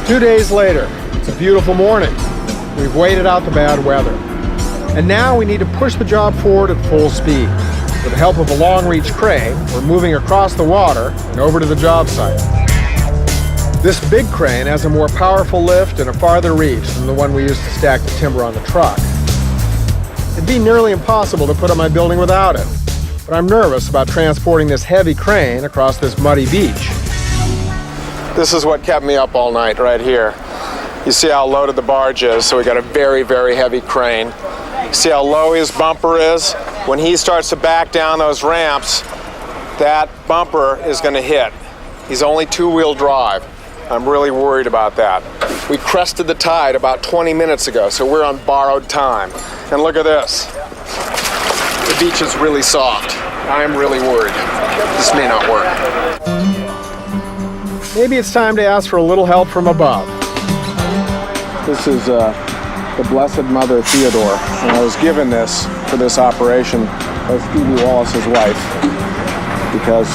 2 days later, it's a beautiful morning. We've waited out the bad weather. And now we need to push the job forward at full speed. With the help of a long-reach crane, we're moving across the water and over to the job site. This big crane has a more powerful lift and a farther reach than the one we used to stack the timber on the truck. It'd be nearly impossible to put up my building without it, but I'm nervous about transporting this heavy crane across this muddy beach. This is what kept me up all night right here. You see how loaded the barge is, so we got a very, very heavy crane. See how low his bumper is? When he starts to back down those ramps, that bumper is going to hit. He's only two-wheel drive. I'm really worried about that. We crested the tide about 20 minutes ago, so we're on borrowed time. And look at this. The beach is really soft. I'm really worried. This may not work. Maybe it's time to ask for a little help from above. This is the Blessed Mother Theodore, and I was given this for this operation by Stevie Wallace's wife, because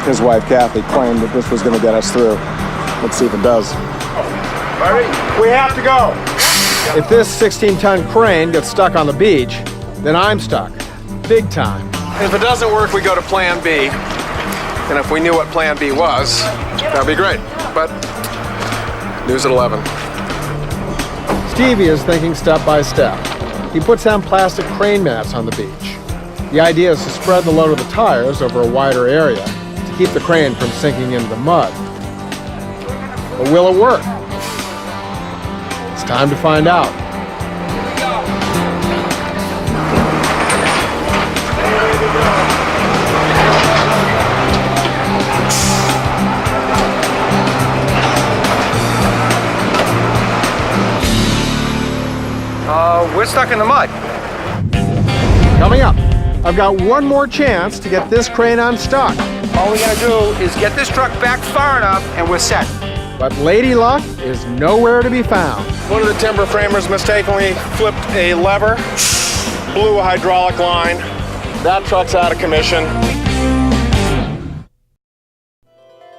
his wife Kathy claimed that this was going to get us through. Let's see if it does. We have to go! If this 16-ton crane gets stuck on the beach, then I'm stuck. Big time. If it doesn't work, we go to Plan B. And if we knew what Plan B was, that'd be great. But news at 11. Stevie is thinking step by step. He puts down plastic crane mats on the beach. The idea is to spread the load of the tires over a wider area to keep the crane from sinking into the mud. But will it work? It's time to find out. We're stuck in the mud. Coming up, I've got one more chance to get this crane unstuck. All we gotta do is get this truck back far enough and we're set. But Lady Luck is nowhere to be found. One of the timber framers mistakenly flipped a lever, blew a hydraulic line. That truck's out of commission.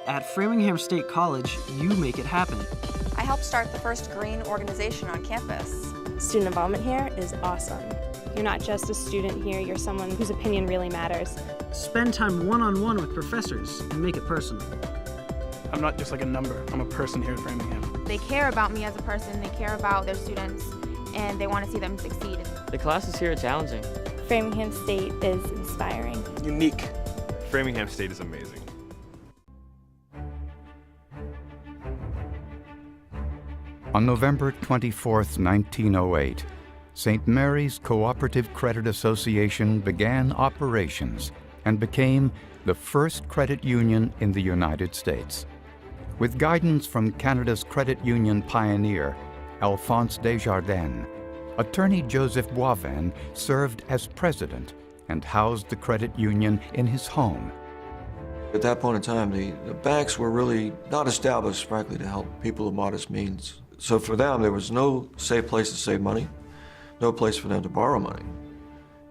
At Framingham State College, you make it happen. I helped start the first green organization on campus. Student involvement here is awesome. You're not just a student here, you're someone whose opinion really matters. Spend time one-on-one with professors and make it personal. I'm not just like a number, I'm a person here at Framingham. They care about me as a person, they care about their students, and they want to see them succeed. The classes here are challenging. Framingham State is inspiring. Unique. Framingham State is amazing. On November 24, 1908, St. Mary's Cooperative Credit Association began operations and became the first credit union in the United States. With guidance from Canada's credit union pioneer, Alphonse Desjardins, attorney Joseph Boivin served as president and housed the credit union in his home. At that point in time, the banks were really not established, frankly, to help people of modest means. So for them, there was no safe place to save money, no place for them to borrow money.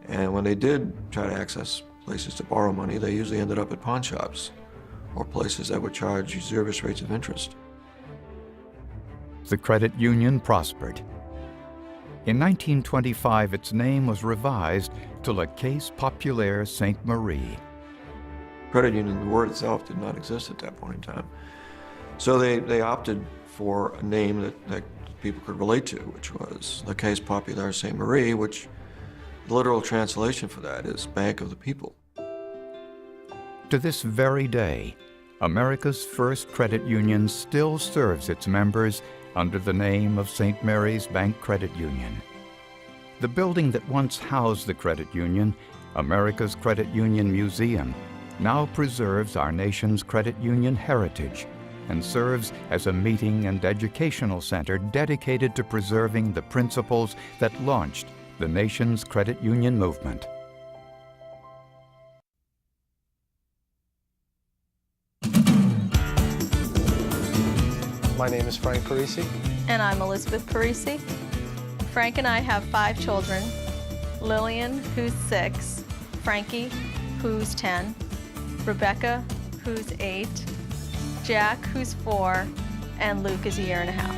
And when they did try to access places to borrow money, they usually ended up at pawn shops or places that would charge usurious rates of interest. The credit union prospered. In 1925, its name was revised to La Caisse Populaire Sainte Marie. Credit union, the word itself, did not exist at that point in time. So they opted for a name that people could relate to, which was La Caisse Populaire Sainte Marie, which the literal translation for that is Bank of the People. To this very day, America's first credit union still serves its members under the name of St. Mary's Bank Credit Union. The building that once housed the credit union, America's Credit Union Museum, now preserves our nation's credit union heritage and serves as a meeting and educational center dedicated to preserving the principles that launched the nation's credit union movement. My name is Frank Parisi. And I'm Elizabeth Parisi. Frank and I have 5 children. Lillian, who's 6, Frankie, who's 10, Rebecca, who's 8, Jack, who's 4, and Luke is a year and a half.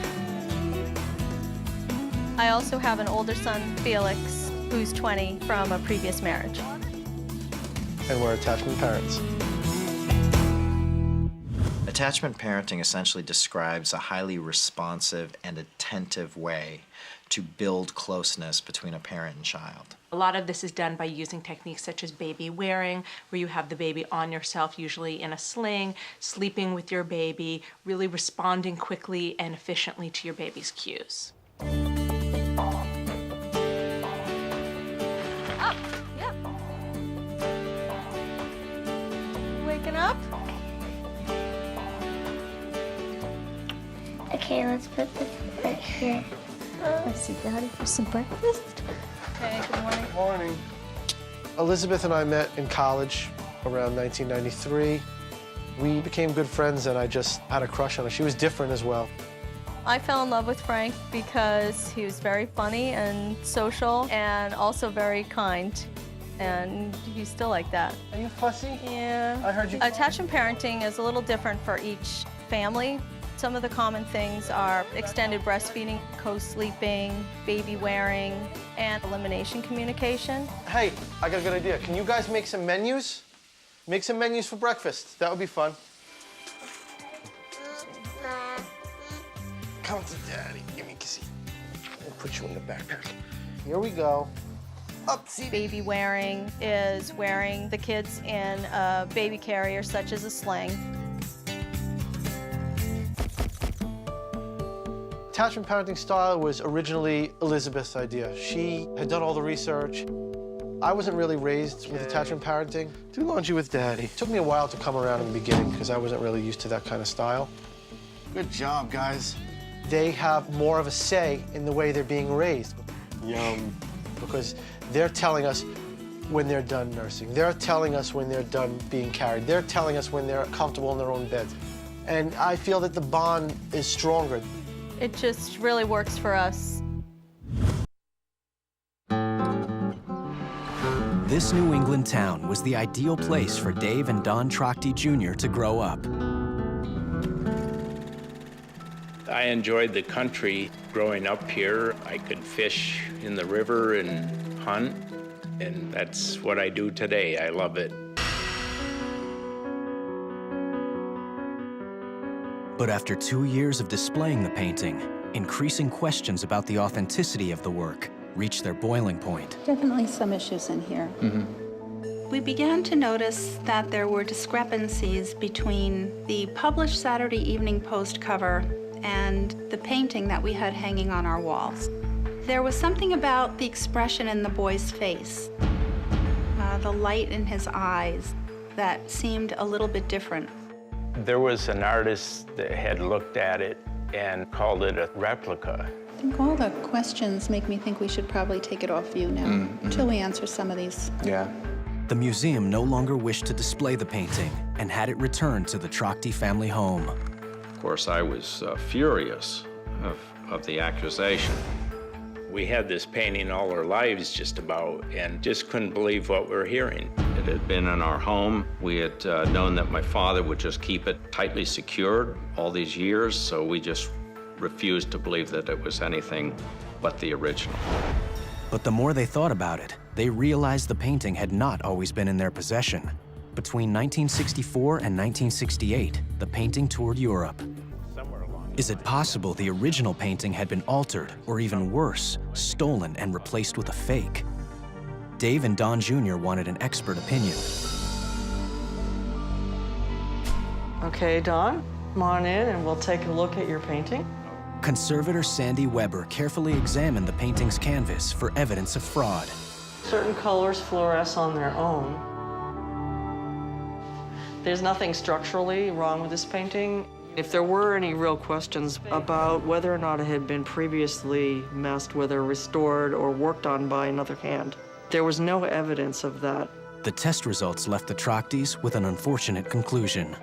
I also have an older son, Felix, who's 20 from a previous marriage. And we're attachment parents. Attachment parenting essentially describes a highly responsive and attentive way to build closeness between a parent and child. A lot of this is done by using techniques such as baby wearing, where you have the baby on yourself, usually in a sling, sleeping with your baby, really responding quickly and efficiently to your baby's cues. Up, yep. Waking up? Okay, let's put this right here. Let's see, Daddy, for some breakfast. Okay, good morning. Morning. Elizabeth and I met in college around 1993. We became good friends, and I just had a crush on her. She was different as well. I fell in love with Frank because he was very funny and social and also very kind. And he's still like that. Are you fussy? Yeah. I heard you. Attachment parenting is a little different for each family. Some of the common things are extended breastfeeding, co-sleeping, baby wearing, and elimination communication. Hey, I got a good idea. Can you guys make some menus? Make some menus for breakfast. That would be fun. Come to Daddy. Give me a kissy. I'll put you in the backpack. Here we go. Upsie. Baby wearing is wearing the kids in a baby carrier, such as a sling. Attachment parenting style was originally Elizabeth's idea. She had done all the research. I wasn't really raised with attachment parenting. Do laundry with Daddy. It took me a while to come around in the beginning because I wasn't really used to that kind of style. Good job, guys. They have more of a say in the way they're being raised. Yum. Because they're telling us when they're done nursing. They're telling us when they're done being carried. They're telling us when they're comfortable in their own beds. And I feel that the bond is stronger. It just really works for us. This New England town was the ideal place for Dave and Don Trochty Jr. to grow up. I enjoyed the country growing up here. I could fish in the river and hunt, and that's what I do today. I love it. But after 2 years of displaying the painting, increasing questions about the authenticity of the work reached their boiling point. Definitely some issues in here. We began to notice that there were discrepancies between the published Saturday Evening Post cover and the painting that we had hanging on our walls. There was something about the expression in the boy's face, the light in his eyes, that seemed a little bit different. There was an artist that had looked at it and called it a replica. I think all the questions make me think we should probably take it off view now, until we answer some of these. Yeah. The museum no longer wished to display the painting and had it returned to the Trochty family home. Of course, I was furious of the accusation. We had this painting all our lives just about, and just couldn't believe what we were hearing. It had been in our home. We had known that my father would just keep it tightly secured all these years, so we just refused to believe that it was anything but the original. But the more they thought about it, they realized the painting had not always been in their possession. Between 1964 and 1968, the painting toured Europe. Is it possible the original painting had been altered, or even worse, stolen and replaced with a fake? Dave and Don Jr. wanted an expert opinion. Okay, Don, come on in and we'll take a look at your painting. Conservator Sandy Weber carefully examined the painting's canvas for evidence of fraud. Certain colors fluoresce on their own. There's nothing structurally wrong with this painting. If there were any real questions about whether or not it had been previously messed with or restored or worked on by another hand, there was no evidence of that. The test results left the Trochtys with an unfortunate conclusion.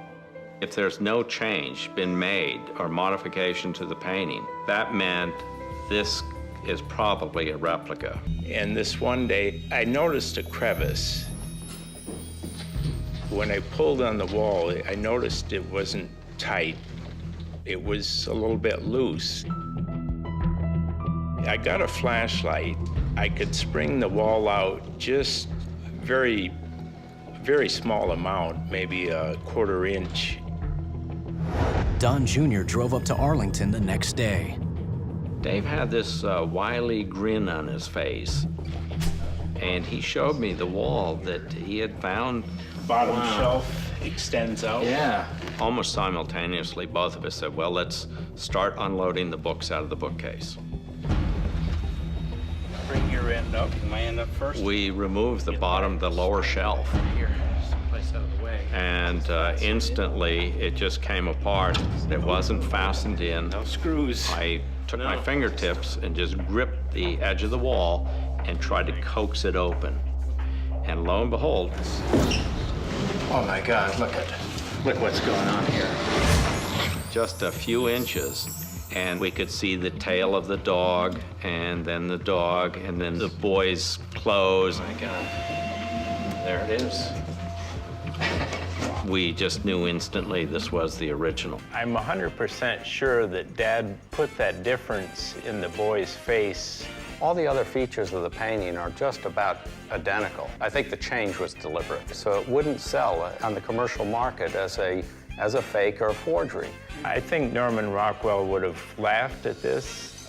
If there's no change been made or modification to the painting, that meant this is probably a replica. And this one day, I noticed a crevice. When I pulled on the wall, I noticed it wasn't tight. It was a little bit loose. I got a flashlight. I could spring the wall out just very small amount, maybe a 1/4 inch. Don Jr. drove up to Arlington the next day. Dave had this wily grin on his face, and he showed me the wall that he had found. Bottom shelf extends out. Yeah. Almost simultaneously, both of us said, well, let's start unloading the books out of the bookcase. Bring your end up. My end up first. We removed the lower shelf. Here, someplace out of the way. And instantly, it just came apart. It wasn't fastened in. No screws. I took my fingertips and just gripped the edge of the wall and tried to coax it open. And lo and behold. Oh my God, look what's going on here. Just a few inches, and we could see the tail of the dog, and then the dog, and then the boy's clothes. Oh my God. There it is. We just knew instantly this was the original. I'm 100% sure that Dad put that difference in the boy's face. All the other features of the painting are just about identical. I think the change was deliberate, so it wouldn't sell on the commercial market as a fake or a forgery. I think Norman Rockwell would have laughed at this.